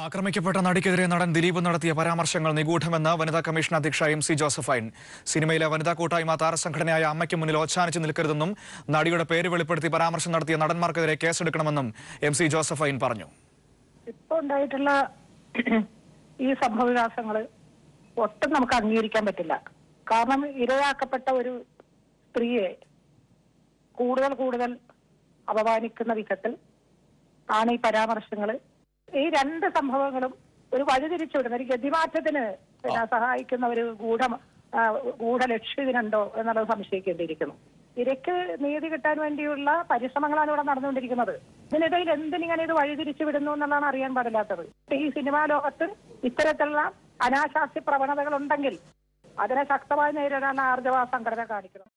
ആക്രമിക്കപ്പെട്ട നടിക്കെതിരെ നടൻ ദിലീപ് നടത്തിയ പരാമർശങ്ങൾ നിഗൂഢമെന്ന് വനിതാ കമ്മീഷൻ അധ്യക്ഷ MC ജോസഫൈൻ. സിനിമയിലെ വനിതാ കൂട്ടായ്മ താരസംഘടനയായ അമ്മയ്ക്ക് മുന്നിൽ ഓച്ചാനിച്ച് നിൽക്കരുതെന്നും നടിയുടെ പേര് വെളിപ്പെടുത്തി പരാമർശം നടത്തിയ നടന്മാർക്കെതിരെ കേസെടുക്കണമെന്നും MC ജോസഫൈൻ പറഞ്ഞു. ഇപ്പോൾ ഉണ്ടായിട്ടുള്ള ഈ സംഭവവികാസങ്ങൾ ഒട്ടും നമുക്ക് അംഗീകരിക്കാൻ പറ്റില്ല. കാരണം ഇരയാക്കപ്പെട്ട ഒരു സ്ത്രീയെ കൂടുതൽ അപമാനിക്കുന്ന വിധത്തിൽ ആണ് ഈ പരാമർശങ്ങൾ. ഈ രണ്ട് സംഭവങ്ങളും ഒരു വഴിതിരിച്ചുവിടുന്ന ഒരു ഗതിമാറ്റത്തിന് സഹായിക്കുന്ന ഒരു ഗൂഢ ലക്ഷ്യം ഇതിനുണ്ടോ എന്നുള്ളത് സംശയിക്കേണ്ടിയിരിക്കുന്നു. ഇരയ്ക്ക് നീതി കിട്ടാൻ വേണ്ടിയുള്ള പരിശ്രമങ്ങളാണ് ഇവിടെ നടന്നുകൊണ്ടിരിക്കുന്നത്. ഇതിനിടയിൽ എന്തിനിങ്ങനെ ഇത് വഴിതിരിച്ചു വിടുന്നു എന്നുള്ളതാണ് അറിയാൻ പാടില്ലാത്തത്. ഈ സിനിമാ ലോകത്ത് ഇത്തരത്തിലുള്ള അനാശാസ്യ പ്രവണതകൾ ഉണ്ടെങ്കിൽ അതിനെ ശക്തമായി നേരിടാൻ ആർജവ സംഘടന കാണിക്കണം.